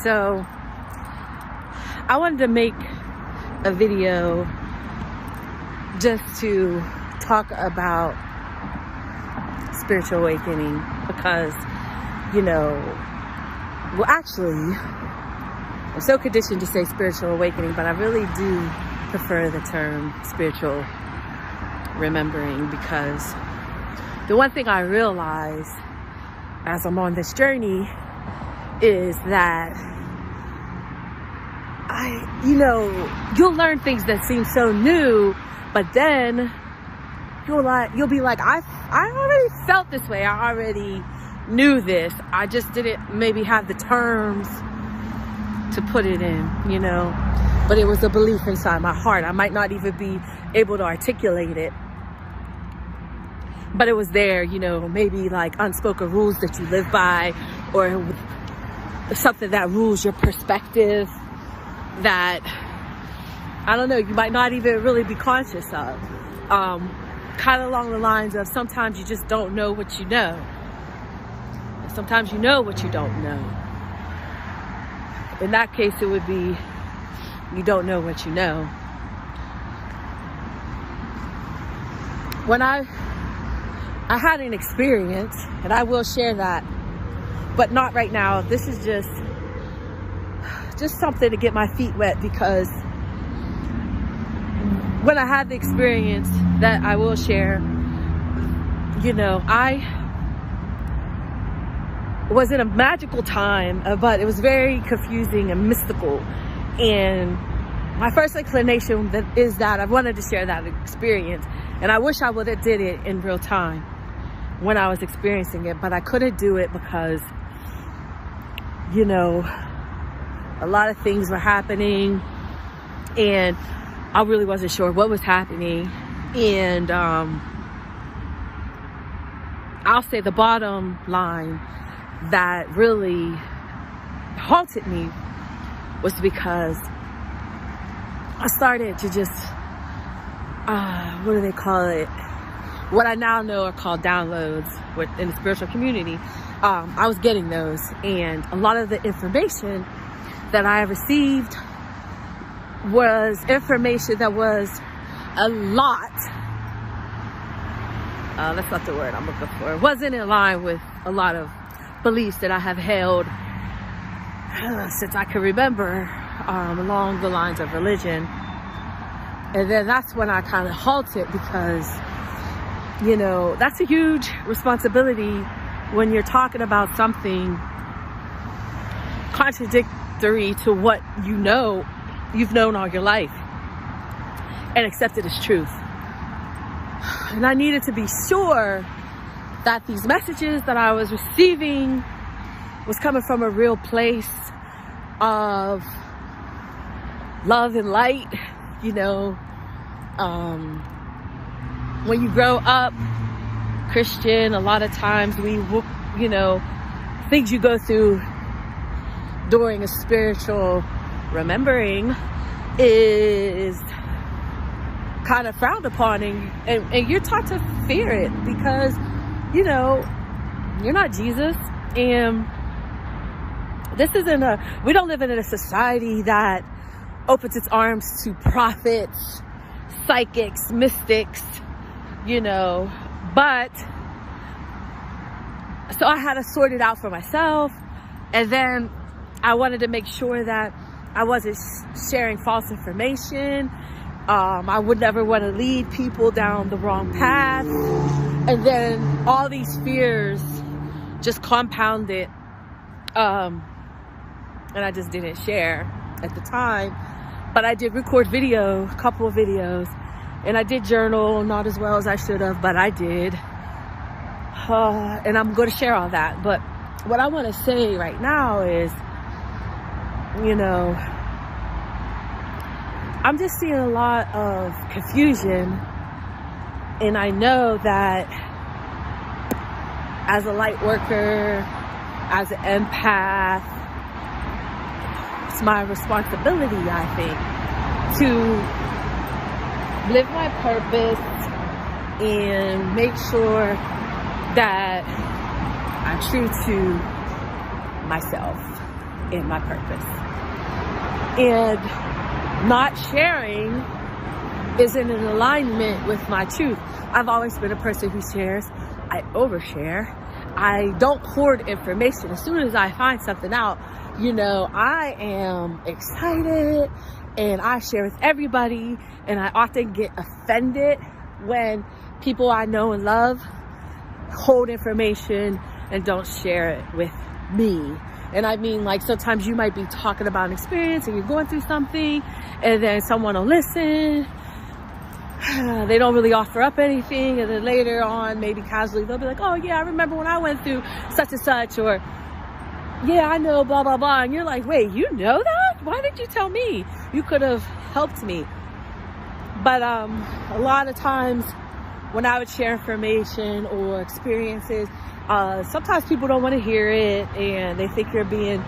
So I wanted to make a video just to talk about spiritual awakening because, actually, I'm so conditioned to say spiritual awakening, but I really do prefer the term spiritual remembering, because the one thing I realize as I'm on this journey is that you'll learn things that seem so new, but then you'll be like, I already felt this way. I already knew this. I just didn't maybe have the terms to put it in, but it was a belief inside my heart. I might not even be able to articulate it, but it was there, maybe like unspoken rules that you live by, or something that rules your perspective that, I don't know, you might not even really be conscious of. Kind of along the lines of sometimes you just don't know what you know. And sometimes you know what you don't know. In that case, it would be you don't know what you know. When I had an experience, and I will share that, but not right now. This is just something to get my feet wet, because when I had the experience that I will share, I was in a magical time, but it was very confusing and mystical. And my first inclination is that I wanted to share that experience. And I wish I would have did it in real time when I was experiencing it, but I couldn't do it because, a lot of things were happening and I really wasn't sure what was happening. And I'll say the bottom line that really haunted me was because I started to just, what do they call it? What I now know are called downloads in the spiritual community. I was getting those, and a lot of the information that I received was information that was a lot. That's not the word I'm looking for. It wasn't in line with a lot of beliefs that I have held since I can remember, along the lines of religion. And then that's when I kind of halted, because, that's a huge responsibility when you're talking about something contradictory to what you've known all your life and accepted as truth. And I needed to be sure that these messages that I was receiving was coming from a real place of love and light. When you grow up Christian, a lot of times things you go through during a spiritual remembering is kind of frowned upon, and you're taught to fear it because, you're not Jesus. And we don't live in a society that opens its arms to prophets, psychics, mystics, but so I had to sort it out for myself. And then I wanted to make sure that I wasn't sharing false information. I would never want to lead people down the wrong path. And then all these fears just compounded. And I just didn't share at the time. But I did record a couple of videos. And I did journal, not as well as I should have, but I did. And I'm going to share all that. But what I want to say right now is, I'm just seeing a lot of confusion. And I know that as a light worker, as an empath, it's my responsibility, I think, to live my purpose and make sure that I'm true to myself. in my purpose. And not sharing isn't in alignment with my truth. I've always been a person who shares. I overshare. I don't hoard information. As soon as I find something out, I am excited and I share with everybody. And I often get offended when people I know and love hold information and don't share it with me. And I mean, like, sometimes you might be talking about an experience and you're going through something, and then someone will listen. They don't really offer up anything, and then later on, maybe casually, they'll be like, oh yeah, I remember when I went through such and such, or yeah, I know, blah, blah, blah. And you're like, wait, you know that? Why didn't you tell me? You could have helped me. But a lot of times when I would share information or experiences, sometimes people don't want to hear it, and they think you're being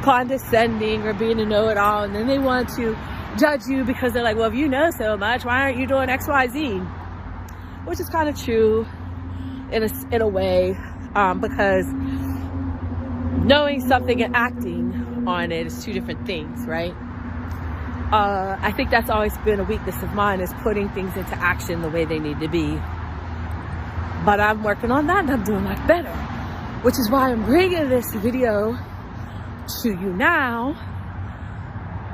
condescending or being a know-it-all, and then they want to judge you because they're like, well, if you know so much, why aren't you doing X, Y, Z? Which is kind of true in a way, because knowing something and acting on it is two different things, right? I think that's always been a weakness of mine, is putting things into action the way they need to be. But I'm working on that, and I'm doing much better, which is why I'm bringing this video to you now,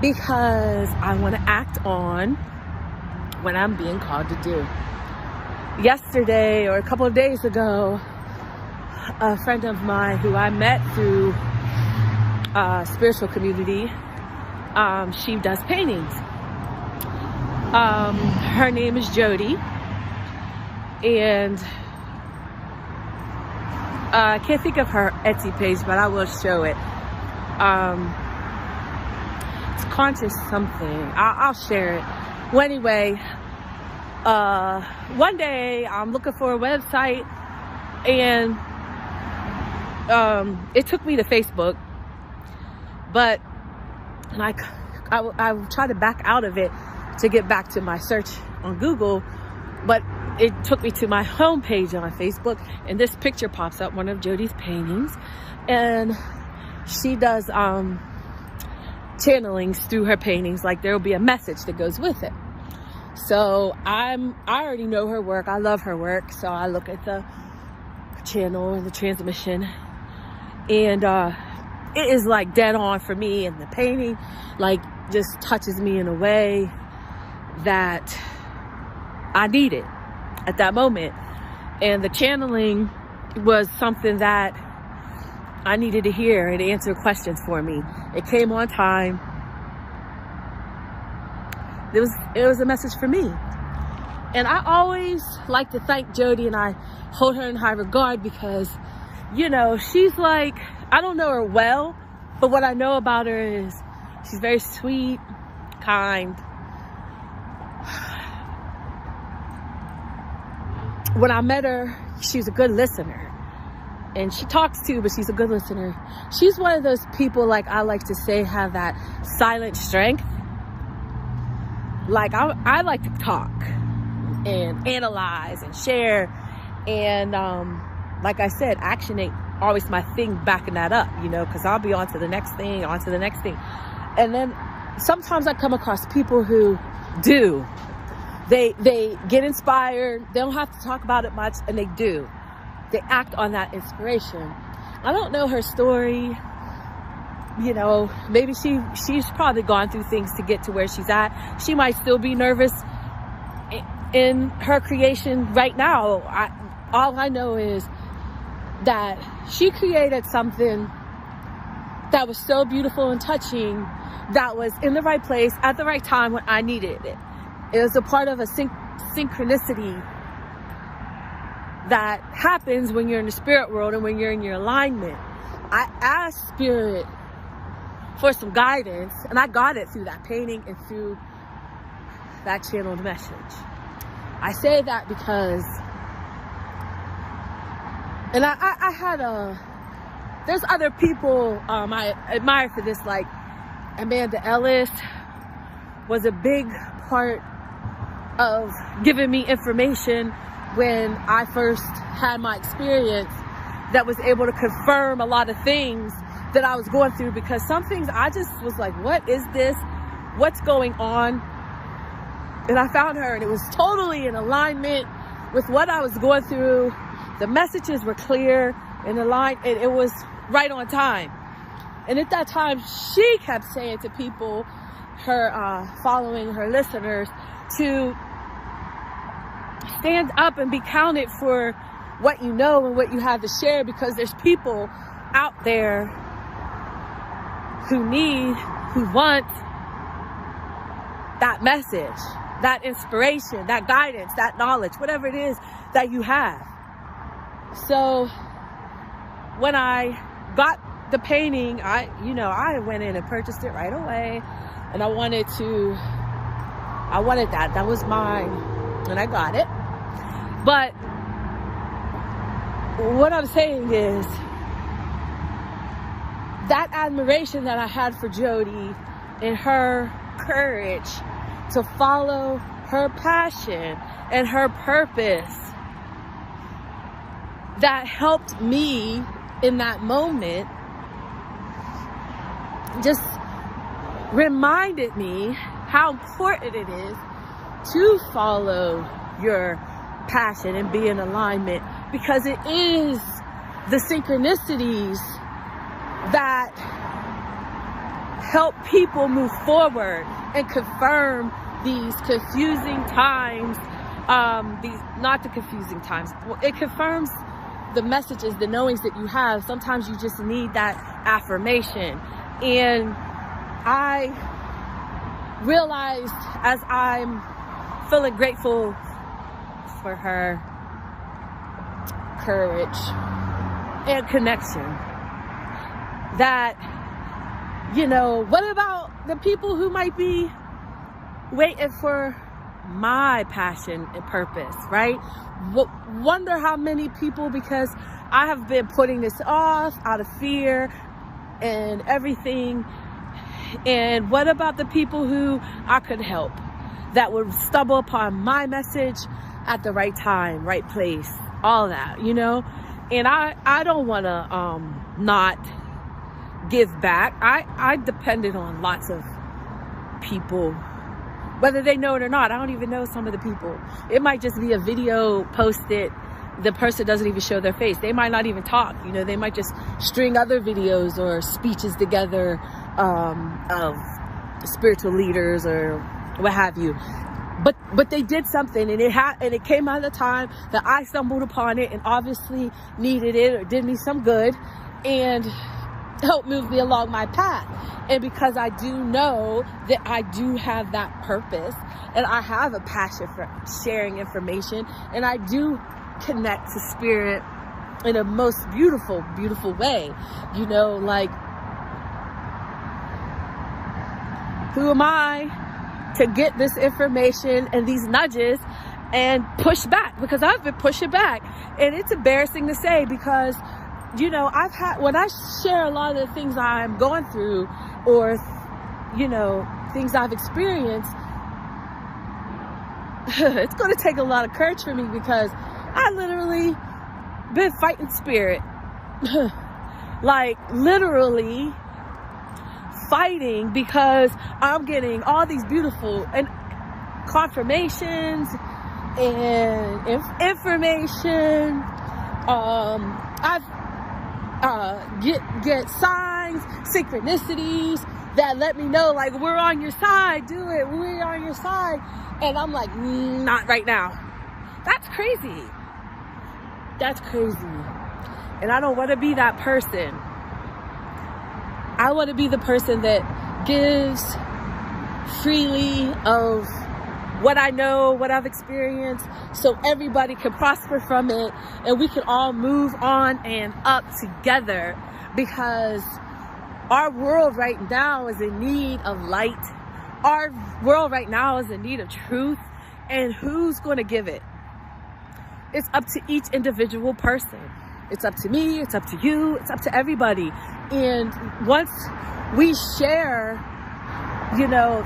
because I want to act on what I'm being called to do. Yesterday, or a couple of days ago, a friend of mine who I met through spiritual community, she does paintings. Her name is Jodi, and I can't think of her Etsy page, but I will show it. It's conscious something. I'll share it. Well, anyway, one day I'm looking for a website, and it took me to Facebook, but I tried to back out of it to get back to my search on Google, but it took me to my homepage on Facebook, and this picture pops up, one of Jodi's paintings, and she does channelings through her paintings. Like, there will be a message that goes with it. So I already know her work. I love her work. So I look at the channel and the transmission, and it is like dead on for me. And the painting like just touches me in a way that I needed at that moment. And the channeling was something that I needed to hear and answer questions for me. It came on time. It was a message for me. And I always like to thank Jodi, and I hold her in high regard because, she's like, I don't know her well, but what I know about her is she's very sweet, kind. When I met her, she was a good listener. And she talks too, but she's a good listener. She's one of those people, like I like to say, have that silent strength. Like, I like to talk and analyze and share. And like I said, action ain't always my thing backing that up, because I'll be on to the next thing, And then sometimes I come across people who do. They get inspired. They don't have to talk about it much, and they do. They act on that inspiration. I don't know her story. Maybe she's probably gone through things to get to where she's at. She might still be nervous in her creation right now. All I know is that she created something that was so beautiful and touching, that was in the right place at the right time when I needed it. It was a part of a synchronicity that happens when you're in the spirit world and when you're in your alignment. I asked Spirit for some guidance, and I got it through that painting and through that channeled message. I say that because, and I had there's other people I admire for this, like Amanda Ellis was a big part of giving me information when I first had my experience, that was able to confirm a lot of things that I was going through, because some things I just was like, what is this? What's going on? And I found her, and it was totally in alignment with what I was going through. The messages were clear and aligned, and it was right on time. And at that time, she kept saying to people, her following, her listeners, to stand up and be counted for what you know and what you have to share, because there's people out there who want that message, that inspiration, that guidance, that knowledge, whatever it is that you have. So when I got the painting, I went in and purchased it right away, and I wanted that. That was mine, and I got it. But what I'm saying is that admiration that I had for Jodi and her courage to follow her passion and her purpose, that helped me in that moment, just reminded me how important it is to follow your passion and be in alignment, because it is the synchronicities that help people move forward and confirm these confusing times, not the confusing times. It confirms the messages, the knowings that you have. Sometimes you just need that affirmation. And I realized, as I'm feeling grateful for her courage and connection, that, what about the people who might be waiting for my passion and purpose, right? Wonder how many people, because I have been putting this off out of fear and everything. And what about the people who I could help, that would stumble upon my message at the right time, right place, all that, And I don't want to not give back. I depended on lots of people, whether they know it or not. I don't even know some of the people. It might just be a video posted. The person doesn't even show their face. They might not even talk. They might just string other videos or speeches together of spiritual leaders or what have you. But they did something, and it came out of the time that I stumbled upon it and obviously needed it or did me some good and helped move me along my path. And because I do know that I do have that purpose, and I have a passion for sharing information, and I do connect to spirit in a most beautiful, beautiful way, like, who am I to get this information and these nudges and push back? Because I've been pushing back, and it's embarrassing to say, because when I share a lot of the things I'm going through, or things I've experienced, it's going to take a lot of courage for me, because I literally been fighting spirit, like literally fighting, because I'm getting all these beautiful and confirmations and information. I've get signs, synchronicities that let me know, like, we're on your side, do it, we're on your side. And I'm like, not right now. That's crazy. That's crazy. And I don't want to be that person. I want to be the person that gives freely of what I know, what I've experienced, so everybody can prosper from it, and we can all move on and up together, because our world right now is in need of light. Our world right now is in need of truth, and who's going to give it? It's up to each individual person. It's up to me, it's up to you, it's up to everybody. And once we share,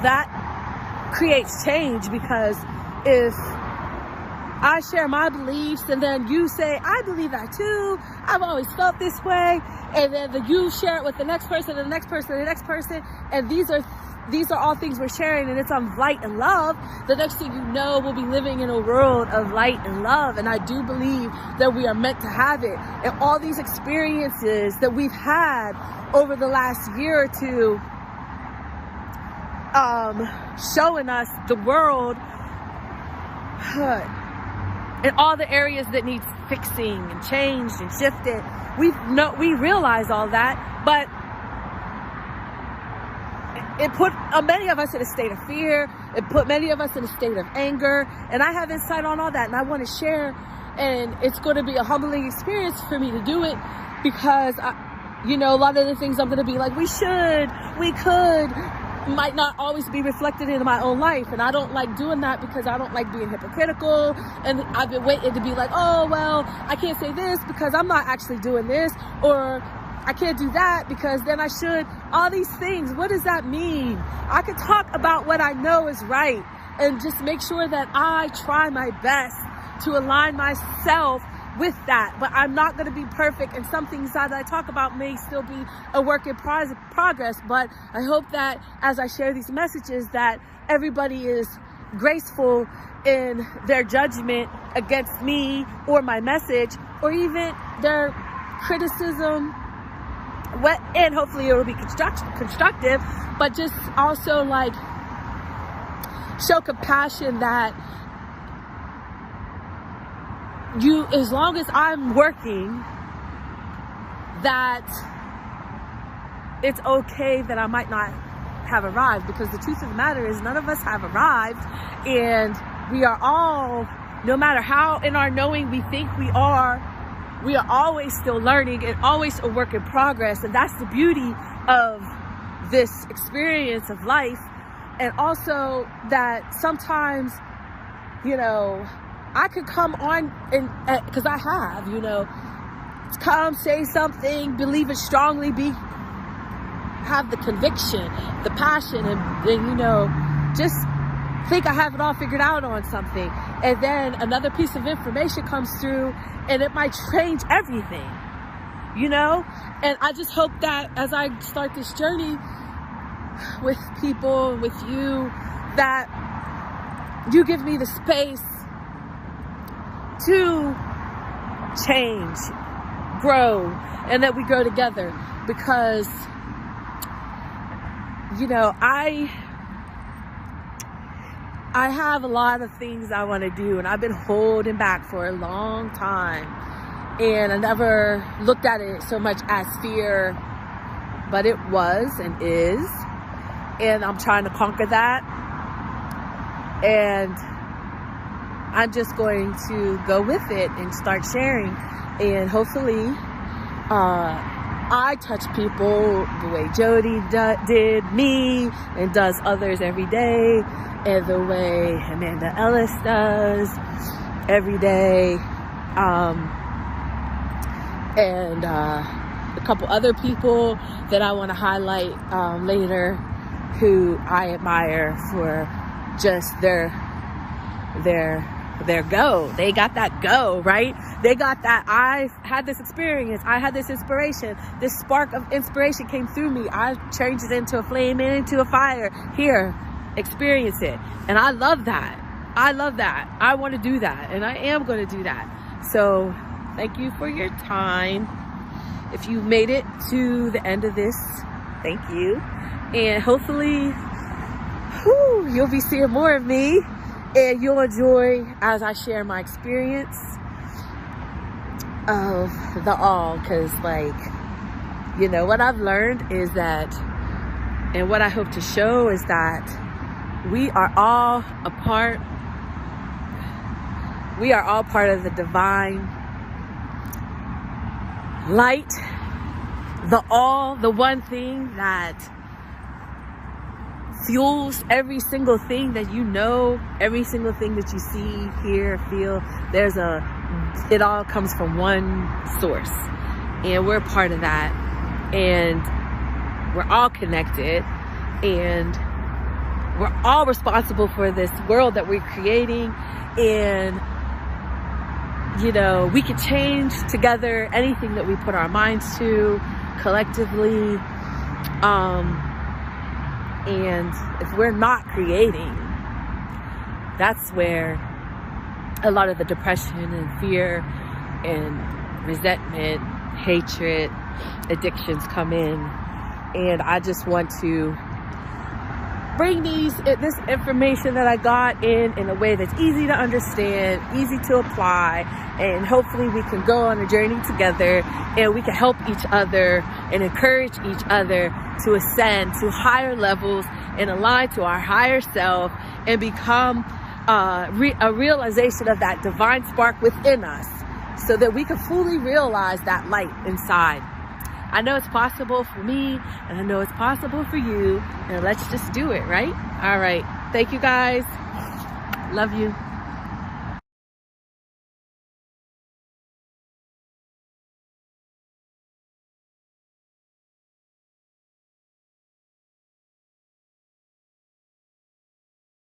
that creates change, because if I share my beliefs, and then you say, I believe that too. I've always felt this way. And then you share it with the next person, and the next person, and the next person. And these are all things we're sharing, and it's on light and love. The next thing you know, we'll be living in a world of light and love. And I do believe that we are meant to have it. And all these experiences that we've had over the last year or two, showing us the world in all the areas that need fixing and changed and shifted. We realize all that, but it put many of us in a state of fear. It put many of us in a state of anger. And I have insight on all that, and I want to share. And it's going to be a humbling experience for me to do it, because a lot of the things I'm going to be like, we could, might not always be reflected in my own life. And I don't like doing that, because I don't like being hypocritical. And I've been waiting to be like, oh, well, I can't say this because I'm not actually doing this, or I can't do that because then I should. All these things, what does that mean? I can talk about what I know is right and just make sure that I try my best to align myself with that. But I'm not going to be perfect, and some things that I talk about may still be a work in progress. But I hope that as I share these messages, that everybody is graceful in their judgment against me or my message, or even their criticism, and hopefully it will be constructive, but just also like show compassion that as long as I'm working, that it's okay that I might not have arrived, because the truth of the matter is none of us have arrived, and we are all, no matter how in our knowing we think we are always still learning and always a work in progress. And that's the beauty of this experience of life. And also that sometimes, I could come on and because I have, come say something, believe it strongly, have the conviction, the passion, and just think I have it all figured out on something. And then another piece of information comes through, and it might change everything, And I just hope that as I start this journey with people, with you, that you give me the space to change, grow, and that we grow together. Because, I have a lot of things I want to do, and I've been holding back for a long time, and I never looked at it so much as fear, but it was and is, and I'm trying to conquer that. And I'm just going to go with it and start sharing, and hopefully I touch people the way Jodi did me and does others every day, and the way Amanda Ellis does every day, and a couple other people that I want to highlight later, who I admire for just their go. They got that go, right? They got that, I had this experience, I had this inspiration, this spark of inspiration came through me, I changed it into a flame and into a fire. Here, experience it. And I love that. I want to do that, and I am going to do that. So thank you for your time. If you made it to the end of this, thank you. And hopefully you'll be seeing more of me, and you'll enjoy as I share my experience of the all. Because what I've learned is that, and what I hope to show is that we are all a part. We are all part of the divine light, the one thing that fuels every single thing that every single thing that you see, hear, feel. It all comes from one source, and we're part of that, and we're all connected, and we're all responsible for this world that we're creating. And you know, we could change together anything that we put our minds to collectively. And if we're not creating, that's where a lot of the depression and fear and resentment, hatred, addictions come in. And I just want to bring this information that I got in a way that's easy to understand, easy to apply, and hopefully we can go on a journey together and we can help each other and encourage each other to ascend to higher levels and align to our higher self and become a realization of that divine spark within us so that we can fully realize that light inside. I know it's possible for me, and I know it's possible for you, and let's just do it, right? All right. Thank you, guys. Love you.